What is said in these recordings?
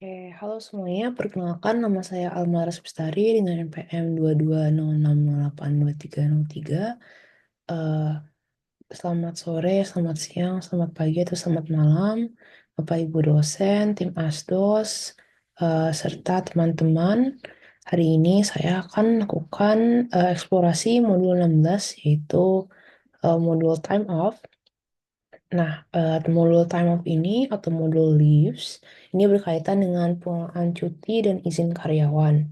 Halo semuanya. Perkenalkan nama saya Almaras Bestari dengan NPM 2206082303. Eh, Selamat sore, selamat siang, selamat pagi, atau selamat malam, Bapak Ibu dosen, tim ASDOS, serta teman-teman. Hari ini saya akan melakukan eksplorasi modul 16, yaitu modul time off. Nah, modul time off ini atau modul leaves ini berkaitan dengan pengelolaan cuti dan izin karyawan.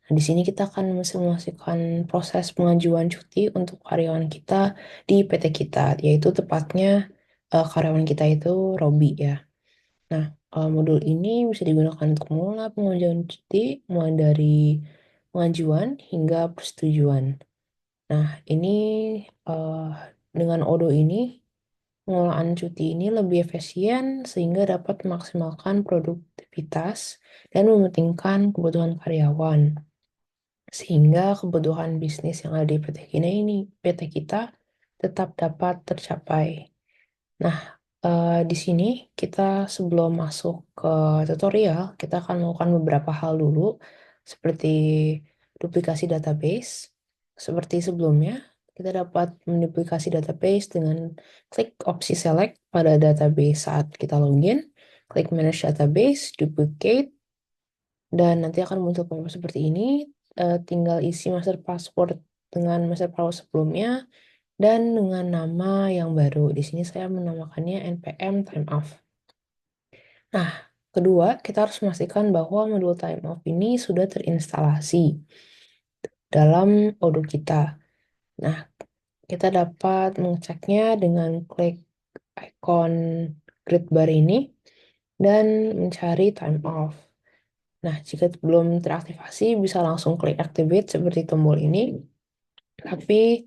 Nah, di sini kita akan memsimulasikan proses pengajuan cuti untuk karyawan kita di PT kita, yaitu tepatnya karyawan kita itu Robi ya. Nah, modul ini bisa digunakan untuk mengelola pengajuan cuti mulai dari pengajuan hingga persetujuan. Nah, ini eh, dengan Odo ini pengelolaan cuti ini lebih efisien sehingga dapat memaksimalkan produktivitas dan mementingkan kebutuhan karyawan. Sehingga kebutuhan bisnis yang ada di PT kita tetap dapat tercapai. Nah, di sini kita sebelum masuk ke tutorial, kita akan melakukan beberapa hal dulu, seperti duplikasi database. Seperti sebelumnya, kita dapat menduplikasi database dengan klik opsi select pada database saat kita login, klik manage database, duplicate, dan nanti akan muncul pop-up seperti ini. Tinggal isi master password dengan master password sebelumnya, dan dengan nama yang baru. Di sini saya menamakannya npm time off. Nah, kedua, kita harus memastikan bahwa modul time off ini sudah terinstalasi dalam Odoo kita. Nah, kita dapat mengeceknya dengan klik ikon grid bar ini dan mencari time off. Nah, jika belum teraktivasi, bisa langsung klik activate seperti tombol ini. Tapi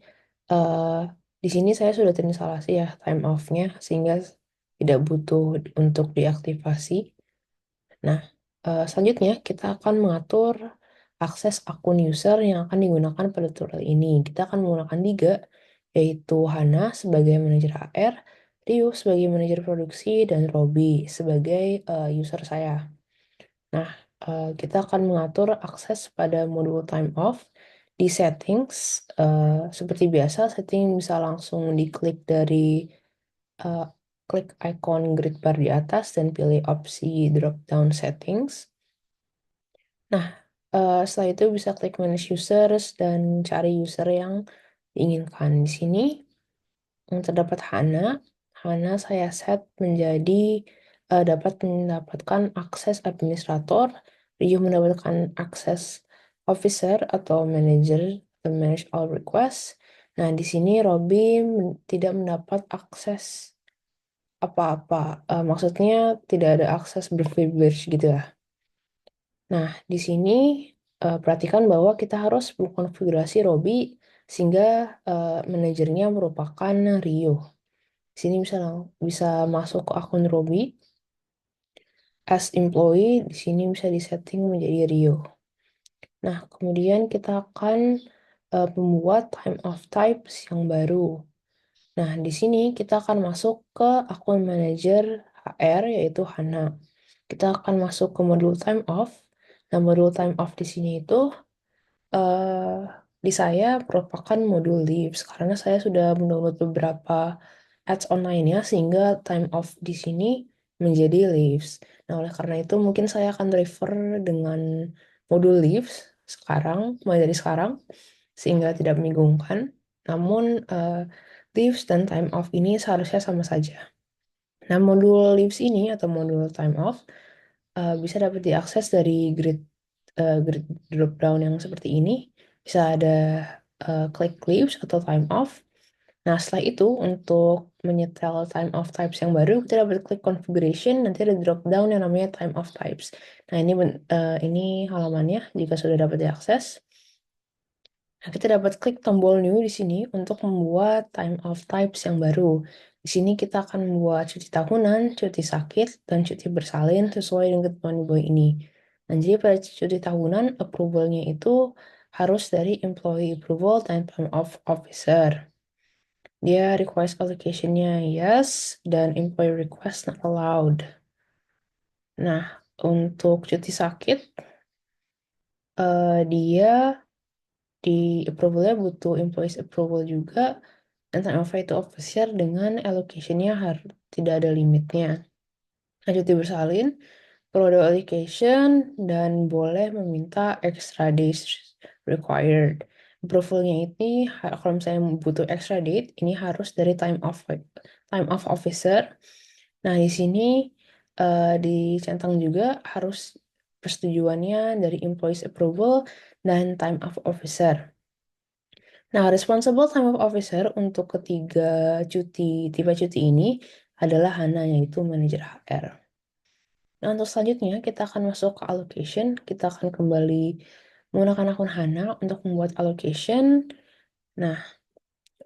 eh, di sini saya sudah terinstalasi ya time off-nya sehingga tidak butuh untuk diaktifasi. Nah, selanjutnya kita akan mengatur akses akun user yang akan digunakan pada tutorial ini. Kita akan menggunakan tiga, yaitu Hana sebagai manajer HR, Rio sebagai manajer produksi, dan Robi sebagai user saya. Nah, kita akan mengatur akses pada modul time off di settings. Seperti biasa, setting bisa langsung diklik dari eh, klik icon grid bar di atas dan pilih opsi drop down settings. Nah, setelah itu bisa klik manage users dan cari user yang diinginkan. Di sini terdapat Hana. Hana saya set menjadi dapat mendapatkan akses administrator. Rio mendapatkan akses officer atau manager atau manage all requests. Nah, di sini Robby tidak mendapat akses apa-apa. Maksudnya tidak ada akses berprivilege gitu lah. Nah, di sini perhatikan bahwa kita harus mengkonfigurasi Robby sehingga manajernya merupakan Rio. Di sini bisa masuk ke akun Robby as employee. Di sini bisa disetting menjadi Rio. Nah, kemudian kita akan membuat time of types yang baru. Nah, di sini kita akan masuk ke akun manajer HR yaitu Hana. Kita akan masuk ke modul time off. Nah, modul time off di sini itu eh di saya merupakan modul leaves karena saya sudah mendownload beberapa ads online-nya sehingga time off di sini menjadi leaves. Nah, oleh karena itu mungkin saya akan refer dengan modul leaves sekarang, mulai dari sekarang, sehingga tidak membingungkan. Namun, leaves dan time off ini seharusnya sama saja. Nah, modul leaves ini atau modul time off bisa dapat diakses dari grid drop down yang seperti ini. Bisa ada click leaves atau time off. Nah, setelah itu untuk menyetel time of types yang baru, kita dapat klik configuration, nanti ada drop down yang namanya time of types. Nah, ini halamannya jika sudah dapat diakses. Nah, kita dapat klik tombol new di sini untuk membuat time of types yang baru. Di sini kita akan membuat cuti tahunan, cuti sakit, dan cuti bersalin sesuai dengan ketentuan di bawah ini. Nah, jadi pada cuti tahunan, approval-nya itu harus dari employee approval dan time of officer. Dia request allocation-nya yes, dan employee request not allowed. Nah, untuk cuti sakit, dia di approvalnya butuh employees approval juga, dan time off itu officer dengan allocation-nya harus tidak ada limitnya. Nah, cuti bersalin perlu ada allocation dan boleh meminta extra days required. Approvalnya ini kalau misalnya butuh extra date, ini harus dari time off officer. Nah, di sini dicentang juga harus persetujuannya dari employees approval dan time off officer. Nah, responsible time off officer untuk tipe cuti ini adalah Hana, yaitu manajer HR. Nah, untuk selanjutnya kita akan masuk ke allocation. Kita akan kembali menggunakan akun Hana untuk membuat allocation. Nah,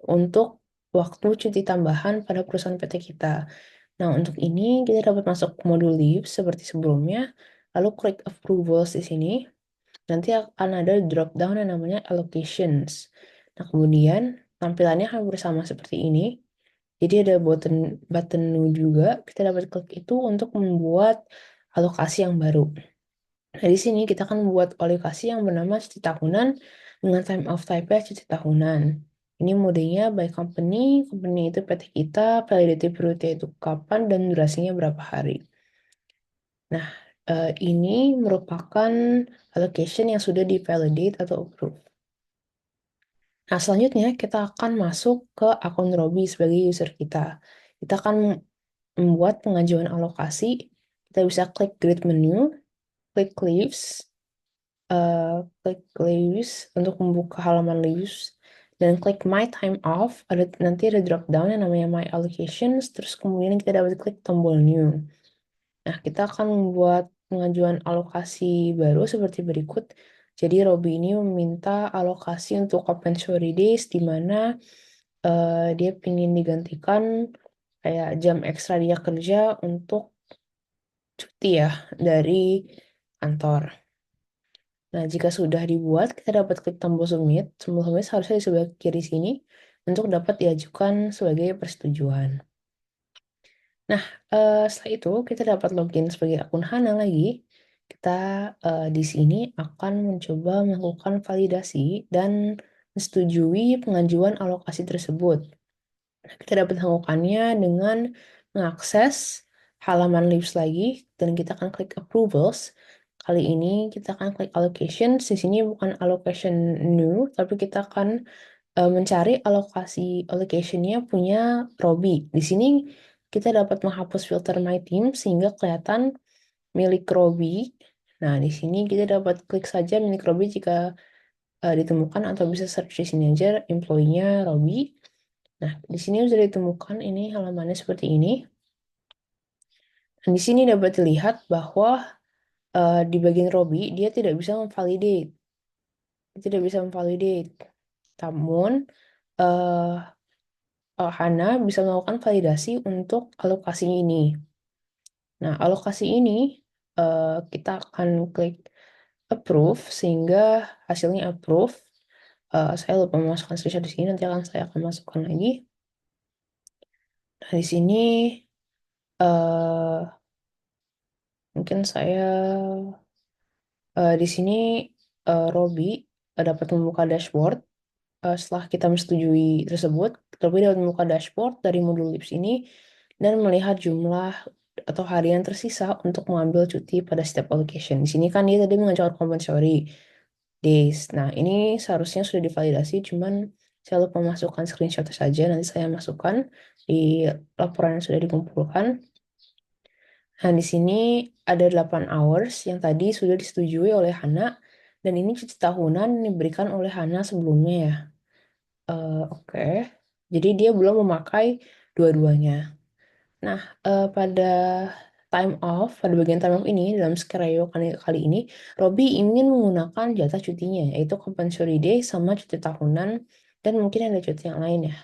untuk waktu cuti tambahan pada perusahaan PT kita. Nah, untuk ini kita dapat masuk ke modul leave seperti sebelumnya, lalu klik approvals di sini. Nanti akan ada drop down yang namanya allocations. Nah, kemudian tampilannya hampir sama seperti ini. Jadi ada button button new juga. Kita dapat klik itu untuk membuat alokasi yang baru. Nah, di sini kita akan membuat alokasi yang bernama cuti tahunan dengan time off type-nya cuti tahunan. Ini modenya by company, company itu PT kita, validity period itu kapan, dan durasinya berapa hari. Nah, ini merupakan allocation yang sudah di-validate atau approve. Nah, selanjutnya kita akan masuk ke akun Robi sebagai user kita. Kita akan membuat pengajuan alokasi. Kita bisa klik grid menu, klik leaves, klik leaves untuk membuka halaman leaves, dan klik my time off. Nanti ada drop down yang namanya my allocations, terus kemudian kita dapat klik tombol new. Nah, kita akan membuat pengajuan alokasi baru seperti berikut. Jadi, Robby ini meminta alokasi untuk compensatory days, di mana dia ingin digantikan kayak jam ekstra dia kerja untuk cuti ya dari kantor. Nah, jika sudah dibuat, kita dapat klik tombol submit. Tombol submit harusnya di sebelah kiri sini untuk dapat diajukan sebagai persetujuan. Nah, setelah itu kita dapat login sebagai akun Hana lagi. Kita di sini akan mencoba melakukan validasi dan menyetujui pengajuan alokasi tersebut. Nah, kita dapat melakukannya dengan mengakses halaman Leaves lagi dan kita akan klik Approvals. Kali ini kita akan klik Allocation. Di sini bukan Allocation New, tapi kita akan mencari allocationnya punya Robi. Di sini kita dapat menghapus filter My Team sehingga kelihatan milik Robi. Nah, di sini kita dapat klik saja milik Robi jika ditemukan, atau bisa search di sini aja employee-nya Robi. Nah, di sini sudah ditemukan ini halamannya seperti ini. Dan di sini dapat dilihat bahwa di bagian Robi dia tidak bisa memvalidate. Dia tidak bisa memvalidate. Namun Hana bisa melakukan validasi untuk alokasi ini. Nah, alokasi ini kita akan klik approve sehingga hasilnya approve. Saya lupa memasukkan screenshot di sini, nanti saya akan masukkan lagi. Nah, di sini eh, mungkin saya di sini Robi dapat membuka dashboard. Setelah kita menyetujui tersebut, Robi dapat membuka dashboard dari modul Lips ini dan melihat jumlah atau harian tersisa untuk mengambil cuti pada setiap allocation. Di sini kan dia tadi mengajukan compensatory days. Nah, ini seharusnya sudah divalidasi, cuman saya lupa masukkan screenshot saja. Nanti saya masukkan di laporan yang sudah dikumpulkan. Nah, di sini ada 8 hours yang tadi sudah disetujui oleh Hana, dan ini cuti tahunan yang diberikan oleh Hana sebelumnya ya. Oke. Jadi dia belum memakai dua-duanya. Nah, pada bagian time off ini, dalam skenario kali ini, Robby ingin menggunakan jatah cutinya, yaitu compensatory day sama cuti tahunan, dan mungkin ada cuti yang lain ya.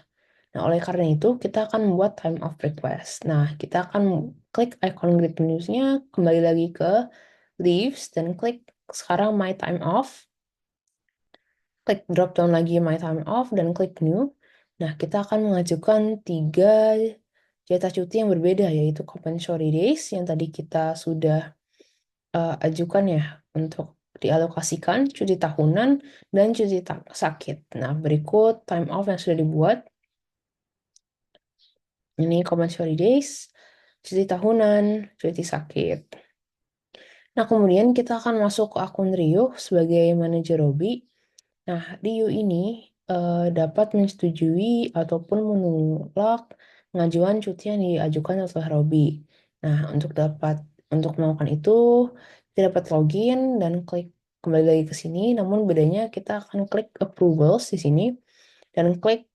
Nah, oleh karena itu, kita akan membuat time off request. Nah, kita akan klik icon grid news-nya, kembali lagi ke leaves, dan klik sekarang my time off. Klik drop down lagi my time off, dan klik new. Nah, kita akan mengajukan 3 jatah cuti yang berbeda, yaitu compensatory days yang tadi kita sudah ajukan ya untuk dialokasikan cuti tahunan dan cuti sakit. Nah, berikut time off yang sudah dibuat. Ini compensatory days, cuti tahunan, cuti sakit. Nah, kemudian kita akan masuk ke akun Rio sebagai manajer Robi. Nah, Rio ini dapat menyetujui ataupun menolak pengajuan cuti yang diajukan oleh Robi. Nah, untuk melakukan itu, kita dapat login dan klik kembali lagi ke sini. Namun bedanya kita akan klik approvals di sini dan klik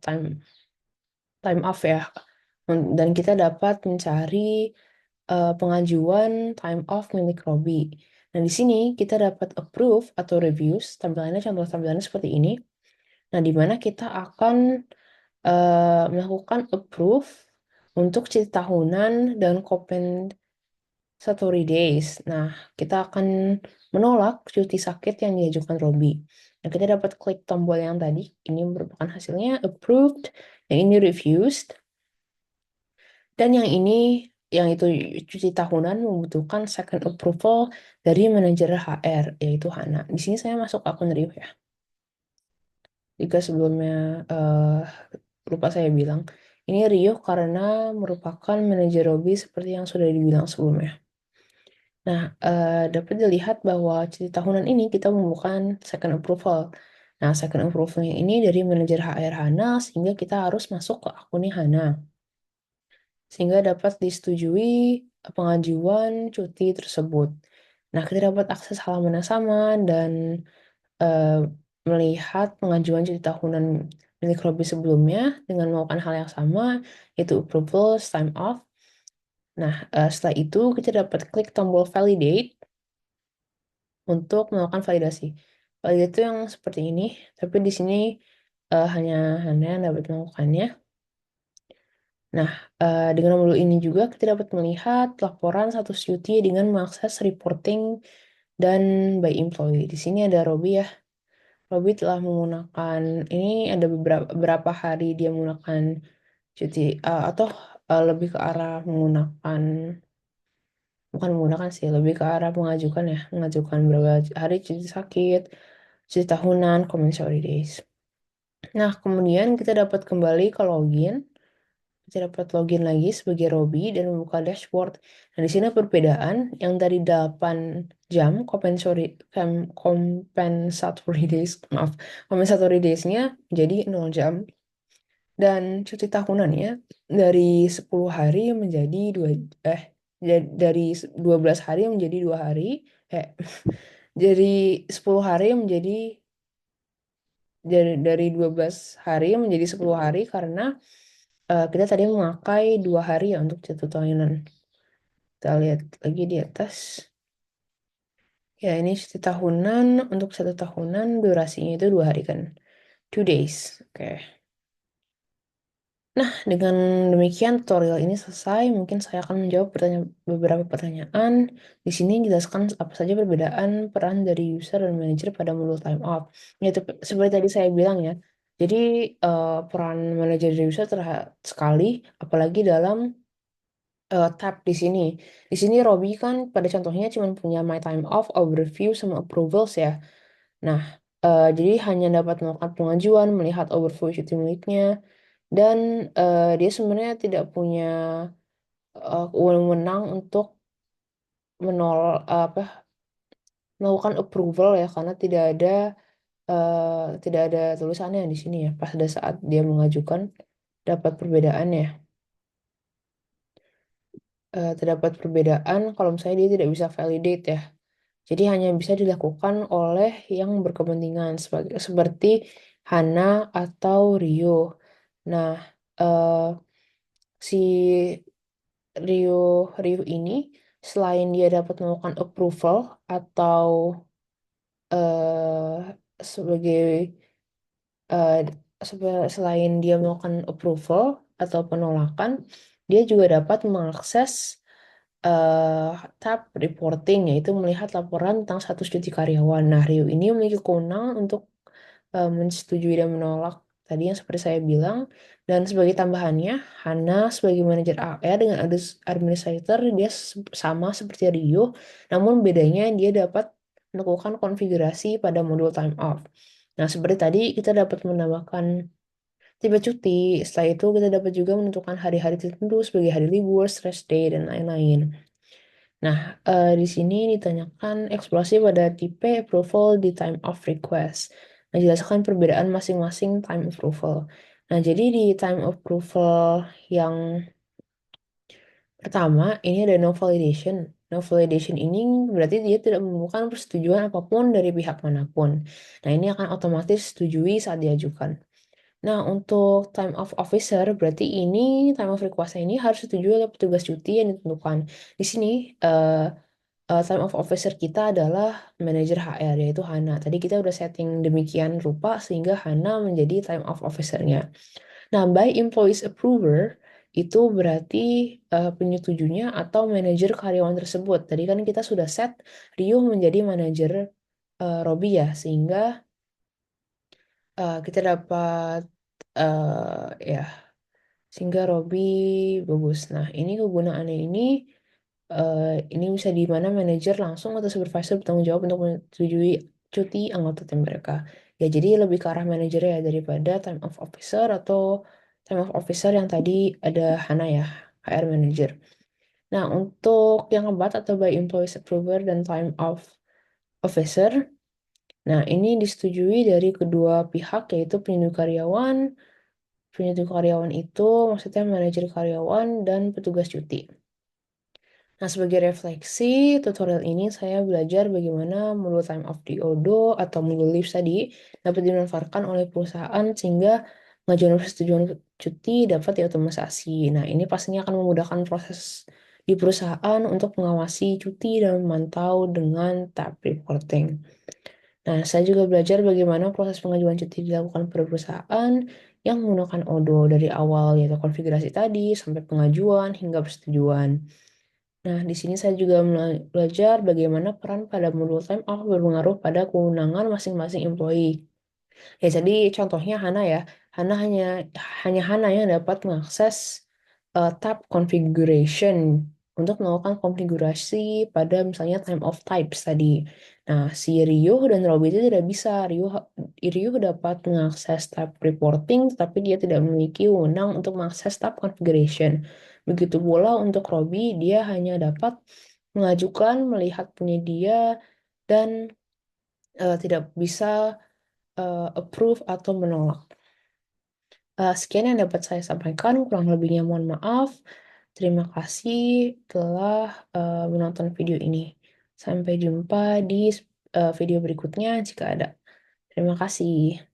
time time off ya. Dan kita dapat mencari pengajuan time off milik Robi. Nah, di sini kita dapat approve atau reviews, contoh tampilannya seperti ini. Nah, di mana kita akan melakukan approve untuk cuti tahunan dan compensatory days. Nah, kita akan menolak cuti sakit yang diajukan Robi. Nah, kita dapat klik tombol yang tadi. Ini merupakan hasilnya approved, yang ini refused. Dan yang itu cuti tahunan membutuhkan second approval dari manajer HR, yaitu Hana. Di sini saya masuk akun Rio ya. Jika sebelumnya lupa saya bilang, ini Rio karena merupakan manajer Robby seperti yang sudah dibilang sebelumnya. Nah, dapat dilihat bahwa cuti tahunan ini kita membutuhkan second approval. Nah, second approvalnya ini dari manajer HR Hana, sehingga kita harus masuk ke akunnya Hana sehingga dapat disetujui pengajuan cuti tersebut. Nah, kita dapat akses halaman yang sama dan eh, melihat pengajuan cuti tahunan milik Robby sebelumnya dengan melakukan hal yang sama, yaitu approval, time off. Nah, setelah itu kita dapat klik tombol validate untuk melakukan validasi. Validate itu yang seperti ini, tapi di sini hanya yang dapat melakukannya. Nah, dengan modul ini juga kita dapat melihat laporan status cuti dengan mengakses reporting dan by employee. Di sini ada Robi ya. Robi telah menggunakan, ini ada beberapa hari dia menggunakan cuti, atau lebih ke arah menggunakan, bukan menggunakan sih, lebih ke arah mengajukan ya. Mengajukan berapa hari cuti sakit, cuti tahunan, compensatory days. Nah, kemudian kita dapat kembali ke login. Kita dapat login lagi sebagai Robi dan membuka dashboard. Nah, di sini perbedaan yang dari 8 jam compensatory days, maaf, compensatory days-nya jadi 0 jam dan cuti tahunannya dari 10 hari menjadi eh dari 12 hari menjadi 2 hari, eh jadi 10 hari menjadi dari 12 hari menjadi 10 hari karena kita tadi memakai 2 hari ya untuk satu tahunan. Kita lihat lagi di atas. Ya, ini cuti tahunan. Untuk satu tahunan durasinya itu 2 hari kan. 2 days. Oke. Nah, dengan demikian tutorial ini selesai. Mungkin saya akan menjawab beberapa pertanyaan. Di sini jelaskan apa saja perbedaan peran dari user dan manager pada modul time off. Yaitu seperti tadi saya bilang ya. Jadi peran manajer dan user terlihat sekali, apalagi dalam tab di sini. Di sini Robby kan pada contohnya cuma punya My Time Off, Overview, sama Approvals ya. Nah, jadi hanya dapat melakukan pengajuan, melihat overview cuti miliknya, dan dia sebenarnya tidak punya wewenang untuk apa melakukan approval ya, karena tidak ada tulisannya di sini ya. Pada saat dia mengajukan dapat perbedaannya. Terdapat perbedaan kalau misalnya dia tidak bisa validate ya. Jadi hanya bisa dilakukan oleh yang berkepentingan seperti Hana atau Rio. Nah, eh, si Rio Rio ini selain dia dapat melakukan approval atau sebagai eh, selain dia melakukan approval atau penolakan, dia juga dapat mengakses eh, tab reporting, yaitu melihat laporan tentang status cuti karyawan. Nah, Rio ini memiliki kewenangan untuk menyetujui dan menolak tadi yang seperti saya bilang. Dan sebagai tambahannya, Hana sebagai manajer AR dengan administrator dia sama seperti Rio, namun bedanya dia dapat melakukan konfigurasi pada modul time off. Nah, seperti tadi kita dapat menambahkan tipe cuti. Setelah itu kita dapat juga menentukan hari-hari tertentu sebagai hari libur, stress day, dan lain-lain. Nah, di sini ditanyakan eksplorasi pada tipe approval di time of request. Nah, jelaskan perbedaan masing-masing time approval. Nah, jadi di time approval yang pertama, ini ada no validation. No validation ini berarti dia tidak menemukan persetujuan apapun dari pihak manapun. Nah, ini akan otomatis setujui saat diajukan. Nah, untuk time of officer, berarti ini time of request ini harus disetujui oleh petugas cuti yang ditentukan. Di sini, time of officer kita adalah manajer HR, yaitu Hana. Tadi kita udah setting demikian rupa sehingga Hana menjadi time of officernya. Nah, by employees approver, itu berarti penyetujunya atau manajer karyawan tersebut. Tadi kan kita sudah set Rio menjadi manajer Robby ya, sehingga kita dapat ya sehingga Robby bagus. Nah, ini kegunaannya eh, ini bisa di mana manajer langsung atau supervisor bertanggung jawab untuk menyetujui cuti anggota tim mereka. Ya, jadi lebih ke arah manajer ya daripada time of officer atau time of officer yang tadi ada Hana ya, HR manager. Nah, untuk yang keempat atau by employees approver dan time of officer, nah ini disetujui dari kedua pihak yaitu penyuluh karyawan. Penyuluh karyawan itu maksudnya manajer karyawan dan petugas cuti. Nah, sebagai refleksi, tutorial ini saya belajar bagaimana modul time of the ODO atau modul leave tadi dapat dimanfaatkan oleh perusahaan sehingga pengajuan persetujuan cuti dapat diotomatisasi. Nah, ini pastinya akan memudahkan proses di perusahaan untuk mengawasi cuti dan memantau dengan tab reporting. Nah, saya juga belajar bagaimana proses pengajuan cuti dilakukan pada perusahaan yang menggunakan ODO dari awal, yaitu konfigurasi tadi, sampai pengajuan hingga persetujuan. Nah, di sini saya juga belajar bagaimana peran pada modul time off berpengaruh pada kewenangan masing-masing employee. Ya, jadi contohnya Hana ya. Hana hanya Hana yang dapat mengakses tab configuration untuk melakukan konfigurasi pada misalnya time of types tadi. Nah, si Rio dan Robby itu tidak bisa. Rio dapat mengakses tab reporting, tapi dia tidak memiliki wewenang untuk mengakses tab configuration. Begitu pula untuk Robby, dia hanya dapat mengajukan, melihat penyedia, dan tidak bisa approve atau menolak. Sekian yang dapat saya sampaikan, kurang lebihnya mohon maaf. Terima kasih telah menonton video ini. Sampai jumpa di video berikutnya jika ada. Terima kasih.